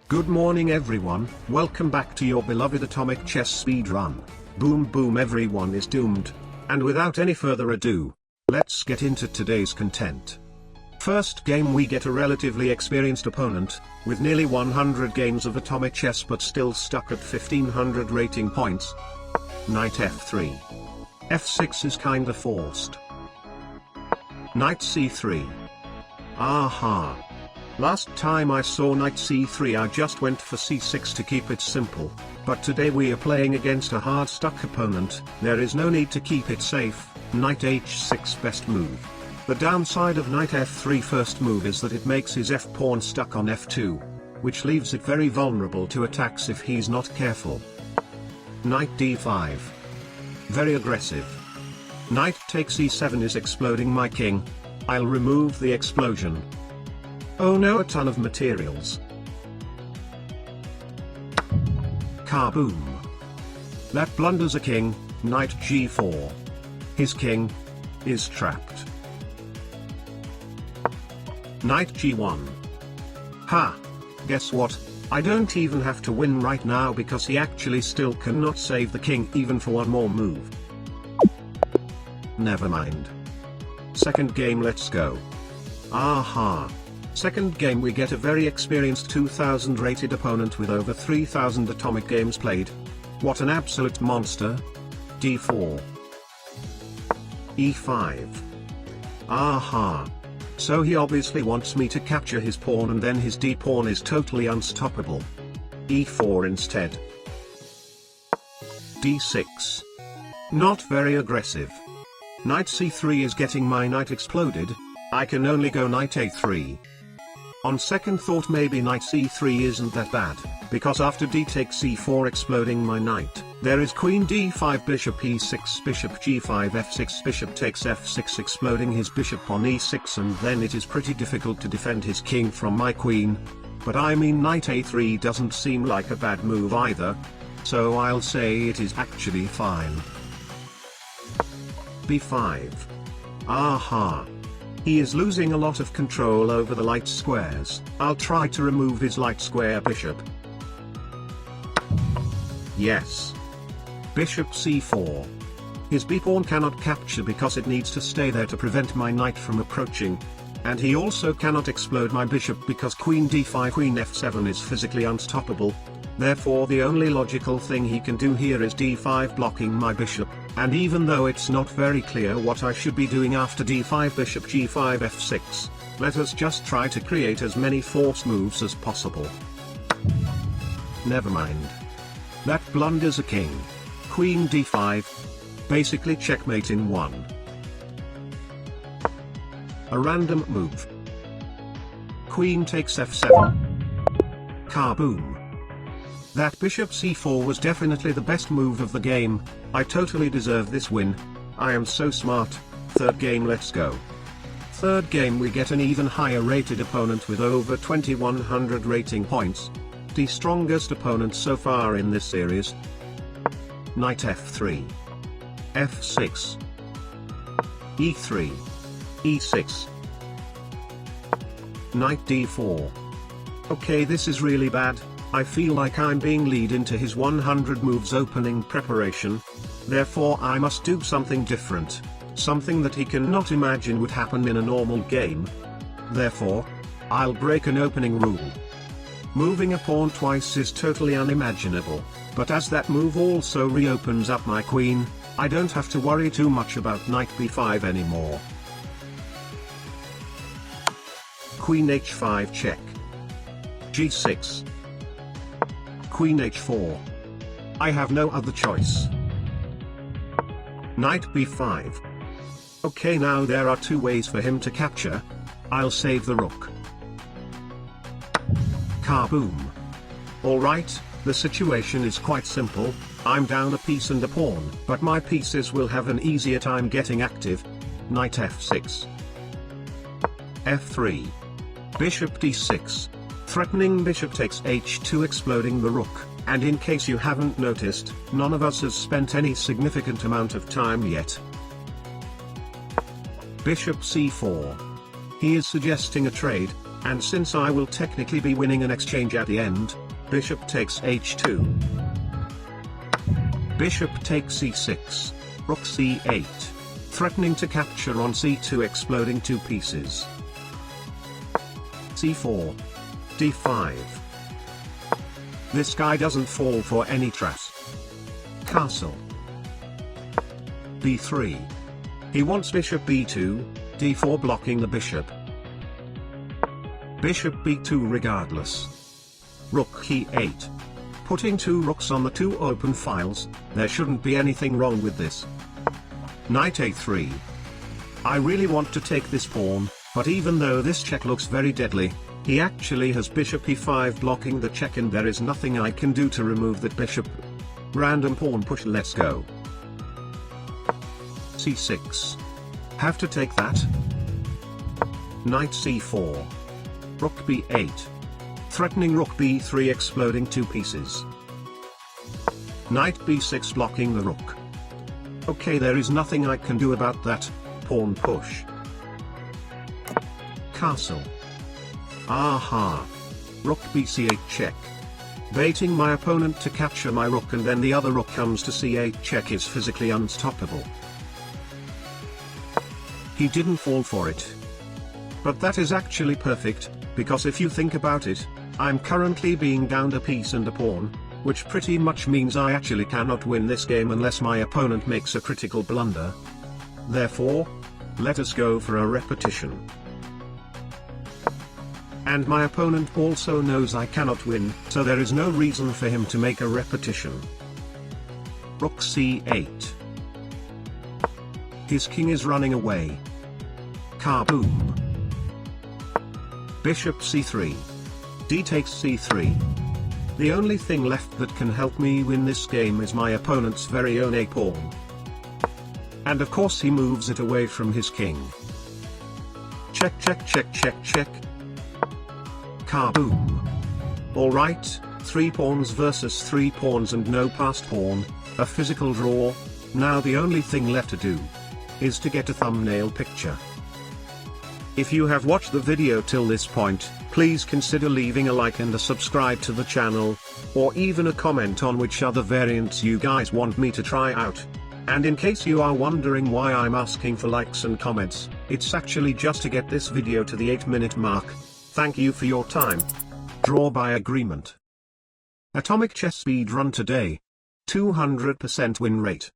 Good morning everyone, welcome back to your beloved atomic chess speedrun. Boom boom, everyone is doomed. And without any further ado, let's get into today's content. First game, we get a relatively experienced opponent, with nearly 100 games of atomic chess but still stuck at 1500 rating points. Knight f3. f6 is kinda forced. Knight c3. Aha. Last time I saw knight c3 I just went for c6 to keep it simple, but today we are playing against a hard stuck opponent. There is no need to keep it safe. Knight h6 best move. The downside of knight f3 first move is that it makes his f-pawn stuck on f2, which leaves it very vulnerable to attacks if he's not careful. Knight d5. Very aggressive. Knight takes e7 is exploding my king. I'll remove the explosion. Oh no, a ton of materials. Kaboom. That blunders a king. Knight g4. His king is trapped. Knight g1. Ha! Guess what? I don't even have to win right now because he actually still cannot save the king even for one more move. Never mind. Second game, let's go. Aha! Second game, we get a very experienced 2000 rated opponent with over 3000 atomic games played. What an absolute monster. d4. e5. Aha. So he obviously wants me to capture his pawn and then his d-pawn is totally unstoppable. e4 instead. d6. Not very aggressive. Knight c3 is getting my knight exploded. I can only go knight a3. On second thought, maybe knight c3 isn't that bad, because after d takes e4 exploding my knight, there is queen d5, bishop e6, bishop g5, f6, bishop takes f6 exploding his bishop on e6, and then it is pretty difficult to defend his king from my queen. But I mean, knight a3 doesn't seem like a bad move either, so I'll say it is actually fine. b5. Aha. He is losing a lot of control over the light squares. I'll try to remove his light square bishop. Yes. Bishop c4. His b-pawn cannot capture because it needs to stay there to prevent my knight from approaching. And he also cannot explode my bishop because queen d5, queen f7 is physically unstoppable. Therefore the only logical thing he can do here is d5, blocking my bishop, and even though it's not very clear what I should be doing after d5, bishop g5, f6, let us just try to create as many force moves as possible. Never mind. That blunders a king. Queen d5. Basically checkmate in one. A random move. Queen takes f7. Kaboom. That bishop c4 was definitely the best move of the game. I totally deserve this win. I am so smart. Third game, let's go. Third game, we get an even higher rated opponent with over 2100 rating points. The strongest opponent so far in this series. Knight f3. f6. e3. e6. Knight d4. Okay, this is really bad. I feel like I'm being led into his 100 moves opening preparation. Therefore I must do something different. Something that he cannot imagine would happen in a normal game. Therefore, I'll break an opening rule. Moving a pawn twice is totally unimaginable, but as that move also reopens up my queen, I don't have to worry too much about knight b5 anymore. Queen h5 check. g6. Queen h4. I have no other choice. Knight b5. Okay, now there are two ways for him to capture. I'll save the rook. Kaboom. Alright, the situation is quite simple. I'm down a piece and a pawn, but my pieces will have an easier time getting active. Knight f6. f3. Bishop d6. Threatening bishop takes h2, exploding the rook, and in case you haven't noticed, none of us has spent any significant amount of time yet. Bishop c4. He is suggesting a trade, And since I will technically be winning an exchange at the end, bishop takes h2. Bishop takes c6, rook c8, threatening to capture on c2, exploding 2 pieces. c4, d5. This guy doesn't fall for any trap. Castle. b3. He wants bishop b2, d4 blocking the bishop. Bishop b2 regardless. Rook e8. Putting 2 rooks on the 2 open files, there shouldn't be anything wrong with this. Knight a3. I really want to take this pawn, but even though this check looks very deadly, he actually has bishop e5 blocking the check and there is nothing I can do to remove that bishop. Random pawn push, let's go. c6. Have to take that. Knight c4. Rook b8. Threatening rook b3, exploding 2 pieces. Knight b6 blocking the rook. Okay, there is nothing I can do about that, pawn push. Castle. Aha. Rook b8 check. Baiting my opponent to capture my rook and then the other rook comes to c8 check is physically unstoppable. He didn't fall for it. But that is actually perfect, because if you think about it, I'm currently being downed a piece and a pawn, which pretty much means I actually cannot win this game unless my opponent makes a critical blunder. Therefore, let us go for a repetition. And my opponent also knows I cannot win, so there is no reason for him to make a repetition. Rook c8. His king is running away. Kaboom. Bishop c3. D takes c3. The only thing left that can help me win this game is my opponent's very own a pawn. And of course he moves it away from his king. Check check check check check. Kaboom. Alright, 3 pawns versus 3 pawns and no passed pawn, a physical draw. Now the only thing left to do is to get a thumbnail picture. If you have watched the video till this point, please consider leaving a like and a subscribe to the channel, or even a comment on which other variants you guys want me to try out. And in case you are wondering why I'm asking for likes and comments, it's actually just to get this video to the 8-minute mark. Thank you for your time. Draw by agreement. Atomic Chess Speedrun today. 200% win rate.